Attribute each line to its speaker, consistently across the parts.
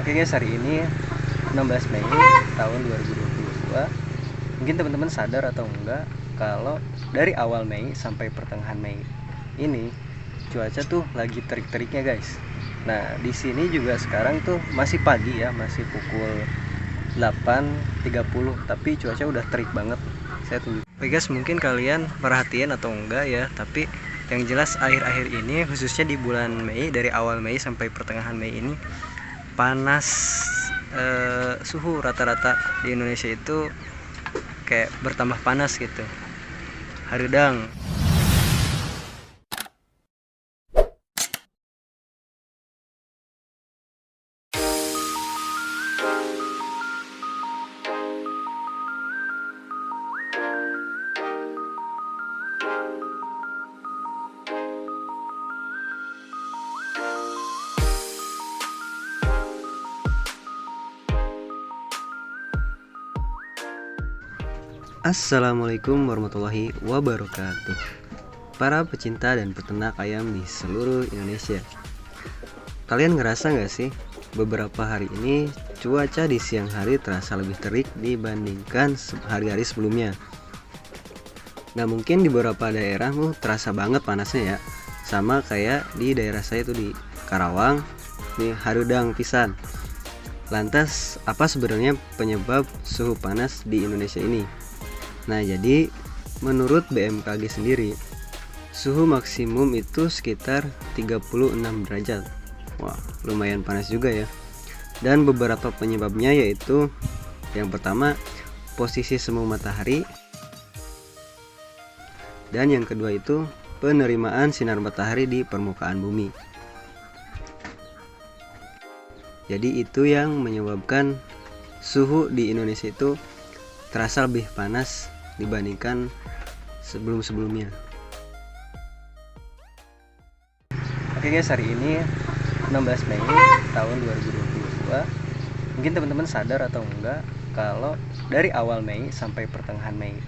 Speaker 1: Oke guys, hari ini 16 Mei tahun 2022. Mungkin teman-teman sadar atau enggak kalau dari awal Mei sampai pertengahan Mei ini cuaca tuh lagi terik-teriknya guys. Nah, di sini juga sekarang tuh masih pagi ya, masih pukul 8.30, tapi cuaca udah terik banget. Saya tunjuk. Oke guys, mungkin kalian perhatian atau enggak ya, tapi yang jelas akhir-akhir ini, khususnya di bulan Mei, dari awal Mei sampai pertengahan Mei ini panas. Suhu rata-rata di Indonesia itu kayak bertambah panas gitu, harudang. Assalamualaikum warahmatullahi wabarakatuh. Para pecinta dan peternak ayam di seluruh Indonesia, kalian ngerasa gak sih beberapa hari ini cuaca di siang hari terasa lebih terik dibandingkan hari-hari sebelumnya? Nah, mungkin di beberapa daerah terasa banget panasnya ya, sama kayak di daerah saya tuh di Karawang, di harudang pisan. Lantas apa sebenarnya penyebab suhu panas di Indonesia ini? Nah, jadi menurut BMKG sendiri, suhu maksimum itu sekitar 36 derajat. Wah, lumayan panas juga ya. Dan beberapa penyebabnya yaitu, yang pertama, posisi semu matahari. Dan yang kedua itu penerimaan sinar matahari di permukaan bumi. Jadi itu yang menyebabkan suhu di Indonesia itu terasa lebih panas dibandingkan sebelum-sebelumnya. Oke guys, hari ini 16 Mei tahun 2022. Mungkin teman-teman sadar atau enggak kalau dari awal Mei sampai pertengahan Mei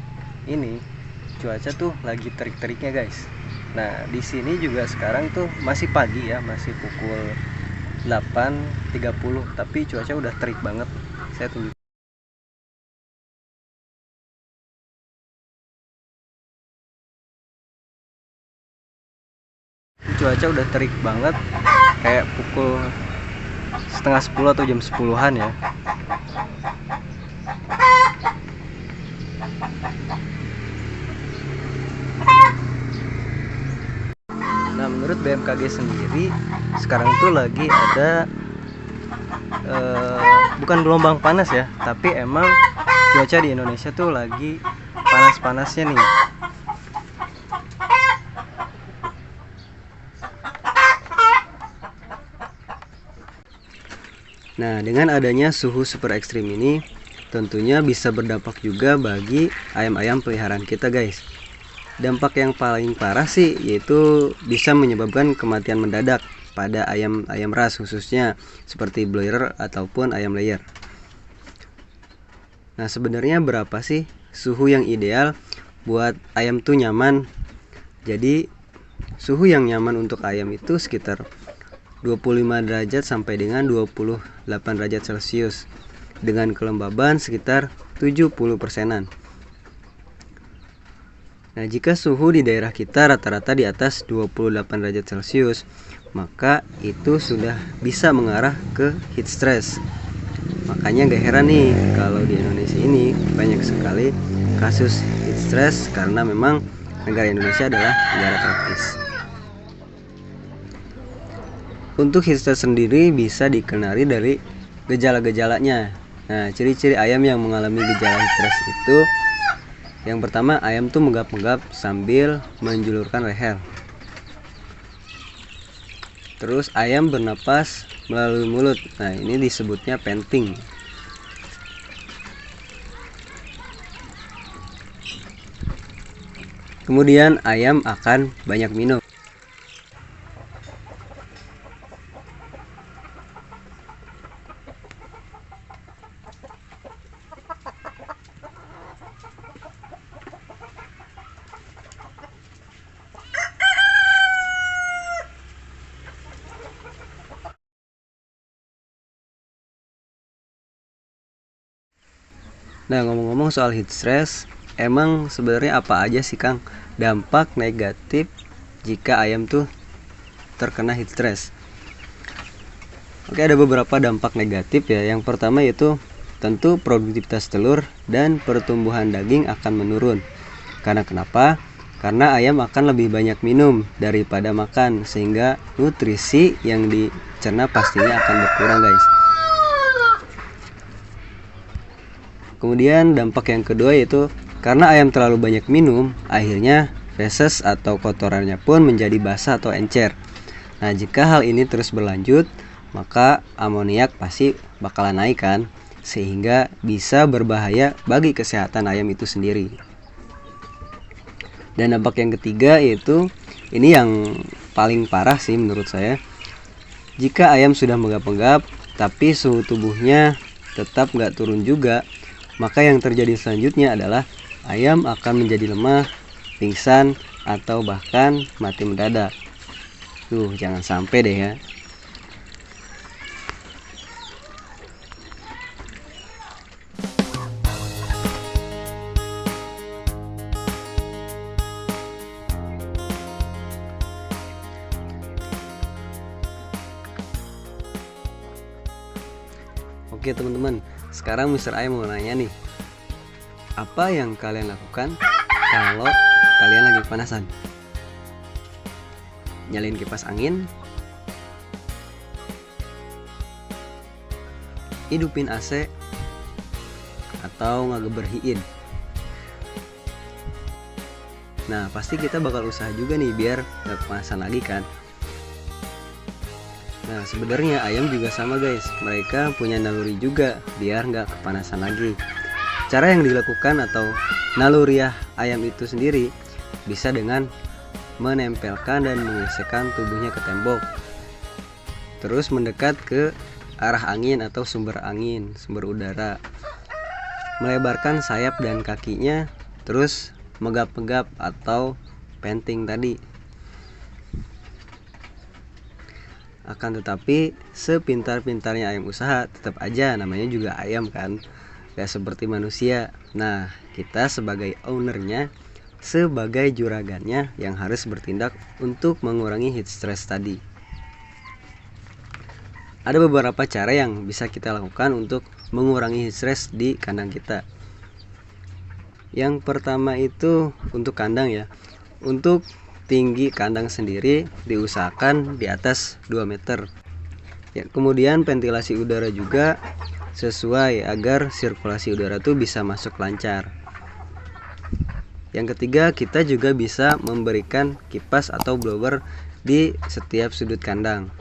Speaker 1: ini cuaca tuh lagi terik-teriknya guys. Nah, di sini juga sekarang tuh masih pagi ya, masih pukul 8.30, tapi cuaca udah terik banget. Saya tunjuk. Cuaca udah terik banget, kayak pukul setengah 10 atau jam 10-an ya. Nah, menurut BMKG sendiri sekarang tuh lagi ada bukan gelombang panas ya, tapi emang cuaca di Indonesia tuh lagi panas-panasnya nih. Nah, dengan adanya suhu super ekstrim ini tentunya bisa berdampak juga bagi ayam-ayam peliharaan kita guys. Dampak yang paling parah sih yaitu bisa menyebabkan kematian mendadak pada ayam ras, khususnya seperti broiler ataupun ayam layer. Nah, sebenarnya berapa sih suhu yang ideal buat ayam tuh nyaman? Jadi suhu yang nyaman untuk ayam itu sekitar 25 derajat sampai dengan 28 derajat Celcius dengan kelembaban sekitar 70%-an. Nah, jika suhu di daerah kita rata-rata di atas 28 derajat Celcius, maka itu sudah bisa mengarah ke heat stress. Makanya gak heran nih kalau di Indonesia ini banyak sekali kasus heat stress karena memang negara Indonesia adalah negara tropis. Untuk heat stress sendiri bisa dikenali dari gejala-gejalanya. Nah, ciri-ciri ayam yang mengalami gejala heat stress itu, yang pertama, ayam tuh menggap-menggap sambil menjulurkan leher. Terus ayam bernapas melalui mulut. Nah, ini disebutnya panting. Kemudian ayam akan banyak minum. Nah, ngomong-ngomong soal heat stress, emang sebenarnya apa aja sih Kang dampak negatif jika ayam tuh terkena heat stress? Oke, ada beberapa dampak negatif ya. Yang pertama yaitu tentu produktivitas telur dan pertumbuhan daging akan menurun. Karena kenapa? Karena ayam akan lebih banyak minum daripada makan, sehingga nutrisi yang dicerna pastinya akan berkurang, guys. Kemudian dampak yang kedua yaitu karena ayam terlalu banyak minum, akhirnya feses atau kotorannya pun menjadi basah atau encer. Nah, jika hal ini terus berlanjut, maka amoniak pasti bakalan naik kan, sehingga bisa berbahaya bagi kesehatan ayam itu sendiri. Dan dampak yang ketiga yaitu ini yang paling parah sih menurut saya. Jika ayam sudah menggap-menggap tapi suhu tubuhnya tetap nggak turun juga, maka yang terjadi selanjutnya adalah ayam akan menjadi lemah, pingsan, atau bahkan mati mendadak. Jangan sampai deh ya. Oke teman-teman, sekarang Mr. Ayam mau nanya nih, apa yang kalian lakukan kalau kalian lagi kepanasan? Nyalain kipas angin, hidupin AC, atau ngegeberhiin? Nah, pasti kita bakal usaha juga nih biar gak kepanasan lagi kan. Nah, sebenarnya ayam juga sama guys, mereka punya naluri juga biar nggak kepanasan lagi. Cara yang dilakukan atau naluriah ayam itu sendiri bisa dengan menempelkan dan menggesekkan tubuhnya ke tembok, terus mendekat ke arah angin atau sumber angin, sumber udara, melebarkan sayap dan kakinya, terus megap-megap atau penting tadi. Akan tetapi sepintar-pintarnya ayam usaha, tetap aja namanya juga ayam kan, gak seperti manusia. Nah, kita sebagai ownernya, sebagai juragannya yang harus bertindak untuk mengurangi heat stress tadi. Ada beberapa cara yang bisa kita lakukan untuk mengurangi heat stress di kandang kita. Yang pertama itu untuk kandang ya. Untuk tinggi kandang sendiri diusahakan di atas 2 meter ya. Kemudian ventilasi udara juga sesuai agar sirkulasi udara tuh bisa masuk lancar. Yang ketiga, kita juga bisa memberikan kipas atau blower di setiap sudut kandang.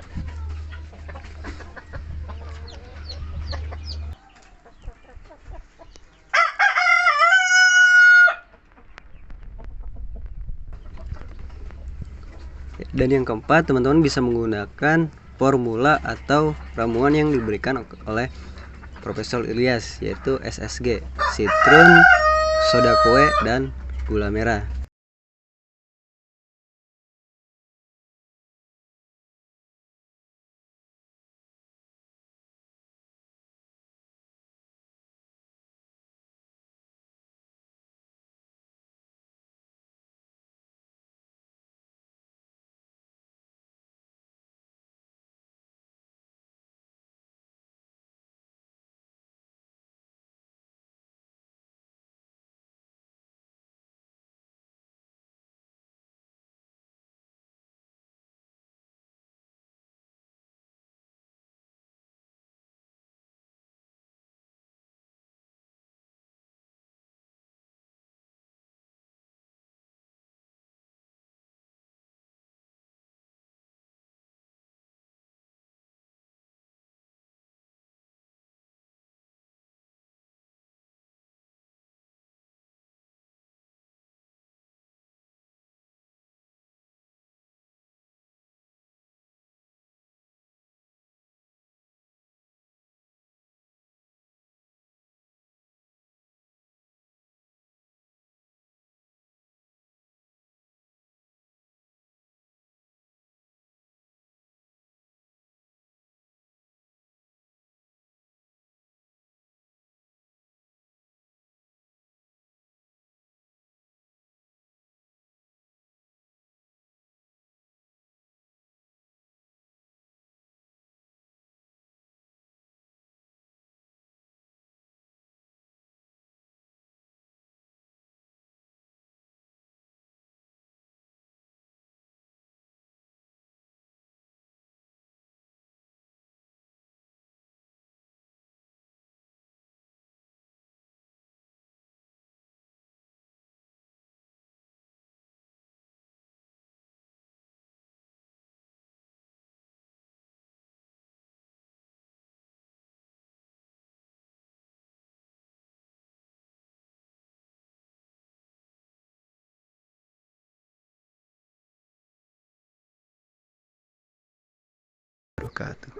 Speaker 1: Dan yang keempat, teman-teman bisa menggunakan formula atau ramuan yang diberikan oleh Profesor Ilyas, yaitu SSG, Citron, soda kue, dan gula merah. wabarakatuh.